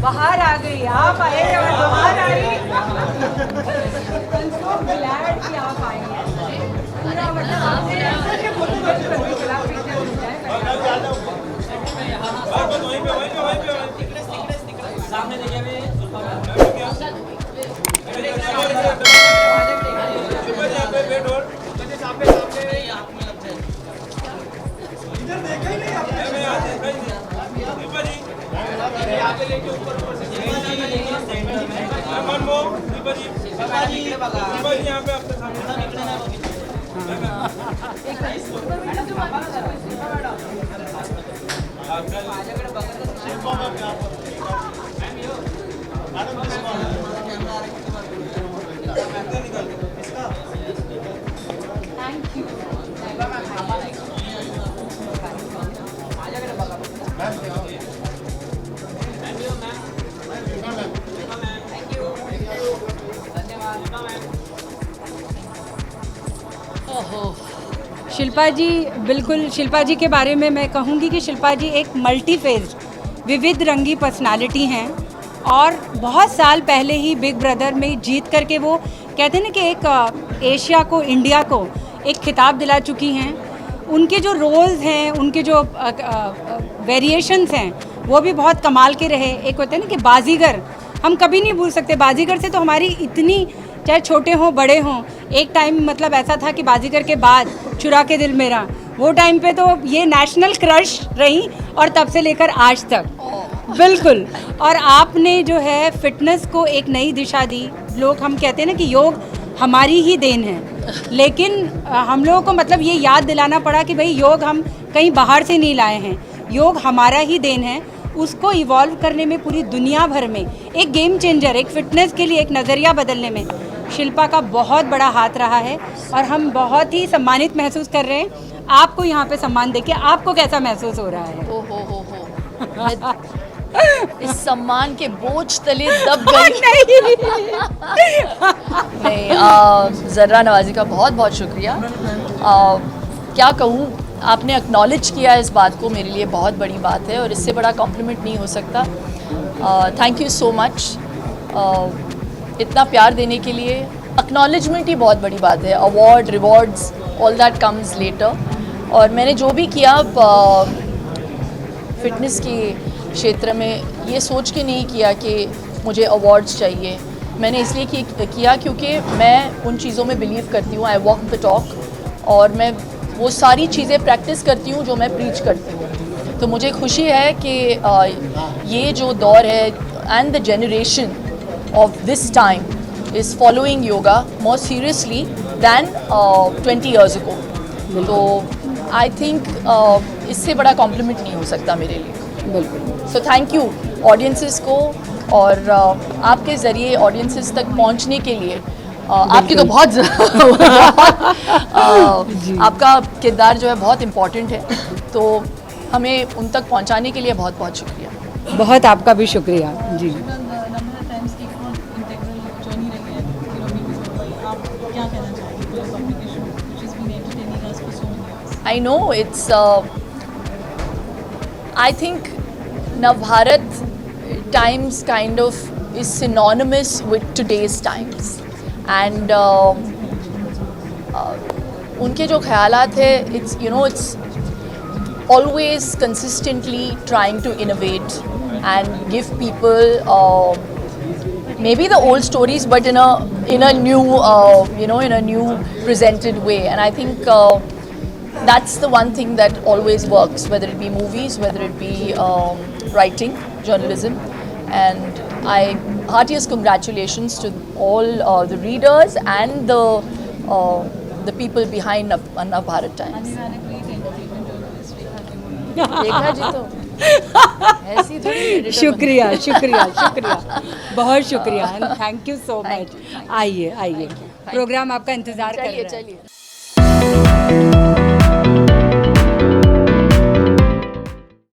बाहर आ गई, आप आए क्या मैं बाहर आई। so glad कि आप आई हैं। पूरा मतलब आपने सामने देखिए थैंक यू। शिल्पा जी, बिल्कुल शिल्पा जी के बारे में मैं कहूँगी कि शिल्पा जी एक मल्टी फेज विविध रंगी पर्सनालिटी हैं और बहुत साल पहले ही बिग ब्रदर में जीत करके वो कहते हैं ना कि एक एशिया को, इंडिया को एक खिताब दिला चुकी हैं। उनके जो रोल्स हैं, उनके जो वेरिएशंस हैं वो भी बहुत कमाल के रहे। एक होता है ना कि बाजीगर, हम कभी नहीं भूल सकते बाजीगर से, तो हमारी इतनी, चाहे छोटे हों बड़े हों, एक टाइम मतलब ऐसा था कि बाजीगर के बाद चुरा के दिल मेरा, वो टाइम पे तो ये नेशनल क्रश रही और तब से लेकर आज तक बिल्कुल। और आपने जो है फिटनेस को एक नई दिशा दी। लोग, हम कहते हैं ना कि योग हमारी ही देन है, लेकिन हम लोगों को मतलब ये याद दिलाना पड़ा कि भाई योग हम कहीं बाहर से नहीं लाए हैं, योग हमारा ही देन है। उसको इवॉल्व करने में पूरी दुनिया भर में एक गेम चेंजर, एक फिटनेस के लिए एक नज़रिया बदलने में शिल्पा का बहुत बड़ा हाथ रहा है और हम बहुत ही सम्मानित महसूस कर रहे हैं। आपको यहाँ पे सम्मान देके आपको कैसा महसूस हो रहा है? हो इस सम्मान के बोझ तले दब गई। नहीं, ज़र्रा नवाज़ी का बहुत बहुत शुक्रिया। क्या कहूँ, आपने एक्नॉलेज किया इस बात को, मेरे लिए बहुत बड़ी बात है और इससे बड़ा कॉम्प्लीमेंट नहीं हो सकता। थैंक यू सो मच इतना प्यार देने के लिए। एक्नॉलेजमेंट ही बहुत बड़ी बात है। Award, rewards, all that comes later. और मैंने जो भी किया फिटनेस के क्षेत्र में, ये सोच के नहीं किया कि मुझे अवार्ड्स चाहिए। मैंने इसलिए किया क्योंकि मैं उन चीज़ों में बिलीव करती हूँ। आई वॉक द टॉक और मैं वो सारी चीज़ें प्रैक्टिस करती हूँ जो मैं प्रीच करती हूँ। तो मुझे खुशी है कि ये जो दौर है and the generation of this time is following yoga more seriously than 20 years ago. तो I think इससे बड़ा कॉम्प्लीमेंट नहीं हो सकता मेरे लिए। बिल्कुल। सो थैंक यू ऑडियंसेस को, और आपके ज़रिए ऑडियंसेस तक पहुंचने के लिए आपकी तो बहुत आपका किरदार जो है बहुत इम्पॉर्टेंट है, तो हमें उन तक पहुंचाने के लिए बहुत बहुत शुक्रिया। बहुत आपका भी शुक्रिया जी। I know it's I think Navbharat Times kind of is synonymous with today's times, and उनके जो ख्यालात है, it's always consistently trying to innovate and give people maybe the old stories but in a new in a new presented way. And I think that's the one thing that always works, whether it be movies, whether it be writing, journalism. And heartiest congratulations to all the readers and the people behind Navbharat Times. देखा जी, तो ऐसी थोड़ी। शुक्रिया शुक्रिया शुक्रिया, बहुत शुक्रिया, thank you so much. आइए आइए, प्रोग्राम आपका इंतजार कर रहा है। चलिए।